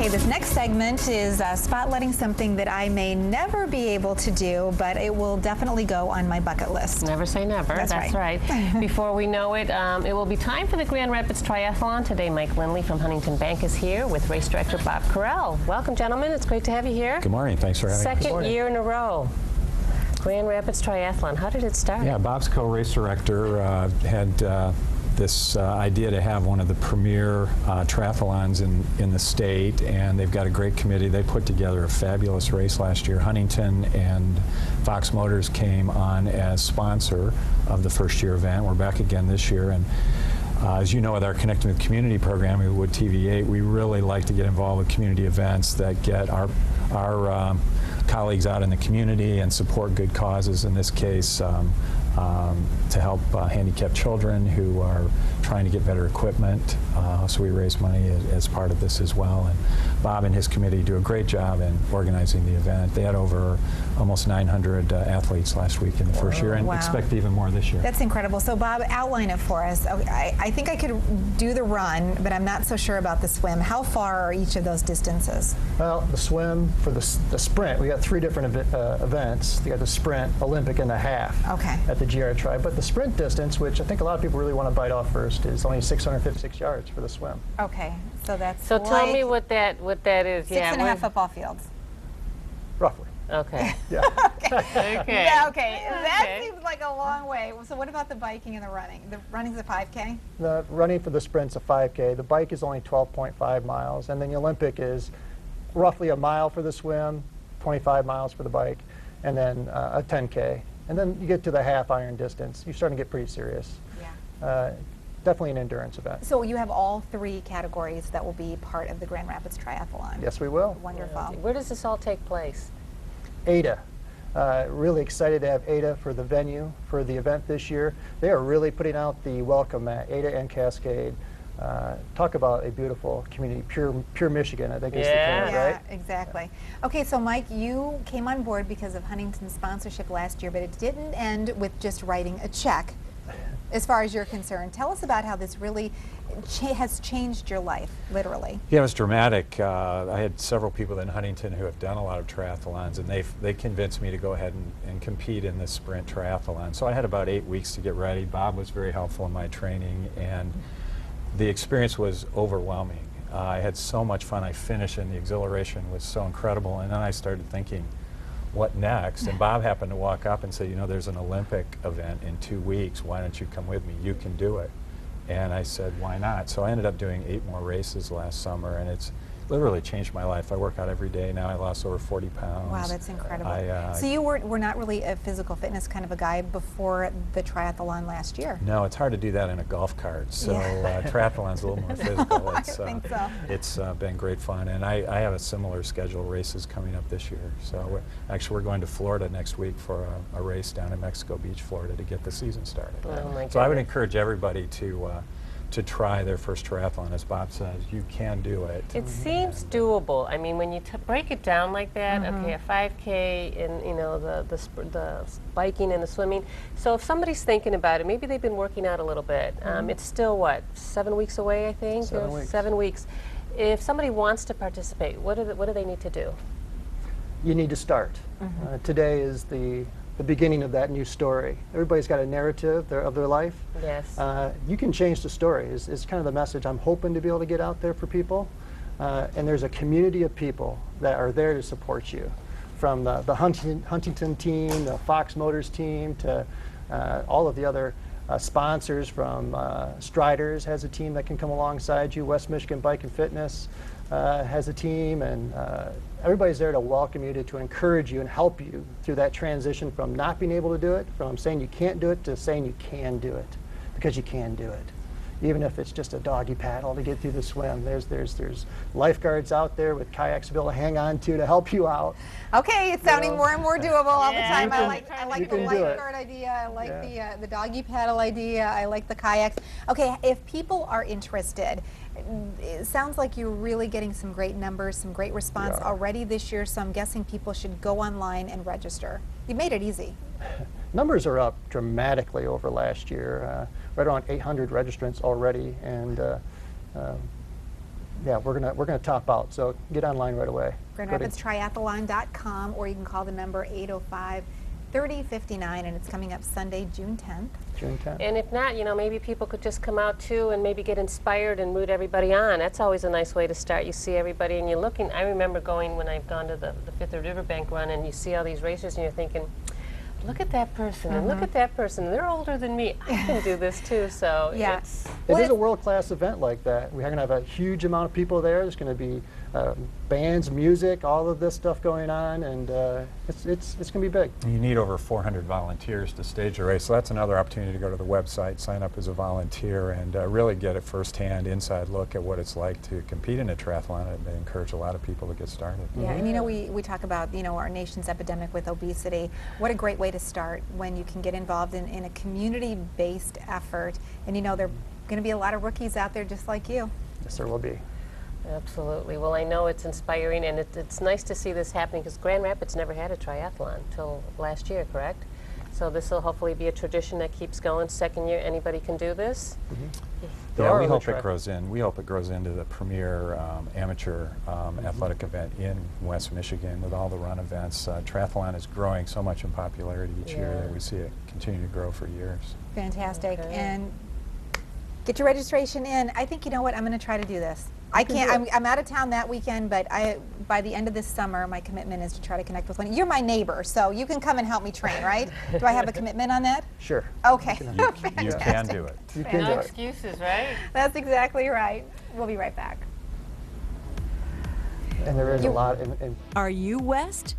Okay, this next segment is spotlighting something that I may never be able to do, but it will definitely go on my bucket list. Never say never. That's right. Before we know it, it will be time for the Grand Rapids Triathlon. Today, Mike Lindley from Huntington Bank is here with race director Bob Carell. Welcome, gentlemen. It's great to have you here. Good morning. Thanks for having me. Second year in a row. Grand Rapids Triathlon. How did it start? Yeah, Bob's co-race director had this idea to have one of the premier triathlons in the state, and they've got a great committee. They put together a fabulous race last year. Huntington and Fox Motors came on as sponsor of the first year event. We're back again this year, and as you know, with our Connecting with Community program with TV8, we really like to get involved with community events that get our colleagues out in the community and support good causes. In this case, to help handicapped children who are trying to get better equipment. So we raise money as part of this as well. And Bob and his committee do a great job in organizing the event. They had over almost 900 athletes last week in the first year, and expect even more this year. That's incredible. So Bob, outline it for us. I think I could do the run, but I'm not so sure about the swim. How far are each of those distances? Well, the swim, for the sprint, we got three different events. You got the sprint, Olympic, and the half at the GR Tri. But the sprint distance, which I think a lot of people really want to bite off first, is only 656 yards for the swim. Okay, so that's so tell me what that is. 6.5 football fields. Roughly. Okay. Yeah. Okay. Yeah, okay. That seems like a long way. So what about the biking and the running? The running's a 5K? The running for the sprint's a 5K. The bike is only 12.5 miles. And then the Olympic is roughly a mile for the swim, 25 miles for the bike, and then a 10K. And then you get to the half iron distance. You're starting to get pretty serious. Yeah. Definitely an endurance event. So you have all three categories that will be part of the Grand Rapids Triathlon. Yes, we will. Wonderful. Where does this all take place? Ada. Really excited to have Ada for the venue for the event this year. They are really putting out the welcome at Ada and Cascade. Talk about a beautiful community, pure Michigan, I think is the term, right? Yeah, exactly. Okay, so Mike, you came on board because of Huntington's sponsorship last year, but it didn't end with just writing a check. As far as you're concerned, tell us about how this really has changed your life, literally. Yeah, it was dramatic. I had several people in Huntington who have done a lot of triathlons, and they convinced me to go ahead and compete in this sprint triathlon. So I had about 8 weeks to get ready. Bob was very helpful in my training, and the experience was overwhelming. I had so much fun. I finished, and the exhilaration was so incredible. And then I started thinking, what next? And Bob happened to walk up and say, you know, there's an Olympic event in 2 weeks. Why don't you come with me? You can do it. And I said, why not? So I ended up doing 8 more races last summer, and it's literally changed my life. I work out every day now. I lost over 40 pounds. Wow, that's incredible. So you were not really a physical fitness kind of a guy before the triathlon last year? No, it's hard to do that in a golf cart. So triathlon's a little more physical. I think so. It's been great fun, and I have a similar schedule of races coming up this year. So we're going to Florida next week for a race down in Mexico Beach, Florida, to get the season started. Oh my goodness. So I would encourage everybody to try their first triathlon. As Bob says, you can do it. It seems doable. I mean, when you break it down like that, okay, a 5K and, you know, the biking and the swimming. So if somebody's thinking about it, maybe they've been working out a little bit. It's still, what, 7 weeks away, I think? 7 weeks. 7 weeks. If somebody wants to participate, what do they need to do? You need to start. Today is the beginning of that new story. Everybody's got a narrative of their life. Yes. You can change the story is kind of the message I'm hoping to be able to get out there for people. And there's a community of people that are there to support you. From the Huntington team, the Fox Motors team, to all of the other sponsors. From Striders has a team that can come alongside you. West Michigan Bike and Fitness has a team, and everybody's there to welcome you, to encourage you and help you through that transition from not being able to do it, from saying you can't do it, to saying you can do it, because you can do it. Even if it's just a doggy paddle to get through the swim, there's lifeguards out there with kayaks to be able to hang on to help you out. Okay, it's sounding more and more doable all the time. I like the can do it. lifeguard idea. I like the doggy paddle idea. I like the kayaks. Okay, if people are interested, it sounds like you're really getting some great numbers, some great response already this year, so I'm guessing people should go online and register. You made it easy. Numbers are up dramatically over last year, right around 800 registrants already, and yeah, we're gonna top out. So get online right away. Go to- GrandRapidsTriathlon.com, or you can call the number 805-3059, and it's coming up Sunday, June 10th. June 10th. And if not, maybe people could just come out too and maybe get inspired and root everybody on. That's always a nice way to start. You see everybody and you're looking. I remember going when I've gone to the Fifth Riverbank run, and you see all these racers and you're thinking, look at that person and look at that person. They're older than me. I can do this too. So Yeah. It is a world-class event like that. We're going to have a huge amount of people there. There's going to be bands, music, all of this stuff going on, and it's going to be big. You need over 400 volunteers to stage a race, so that's another opportunity to go to the website, sign up as a volunteer, and really get a first-hand inside look at what it's like to compete in a triathlon. It may encourage a lot of people to get started. Yeah, and we talk about our nation's epidemic with obesity. What a great way to start when you can get involved in a community-based effort. And there are going to be a lot of rookies out there just like you. Yes, there will be. Absolutely. Well, I know it's inspiring, and it's nice to see this happening, because Grand Rapids never had a triathlon till last year, correct? So this will hopefully be a tradition that keeps going. Second year, anybody can do this. Yeah, we hope it grows in. We hope it grows into the premier amateur athletic event in West Michigan with all the run events. Triathlon is growing so much in popularity each year that we see it continue to grow for years. Fantastic. Okay. And get your registration in. I think, I'm going to try to do this. I can't, I'm out of town that weekend, but by the end of this summer, my commitment is to try to connect with one. You're my neighbor, so you can come and help me train, right? Do I have a commitment on that? Sure. Okay. You can do it. You can No do it. excuses, right? That's exactly right. We'll be right back. And there is a lot. Are you West?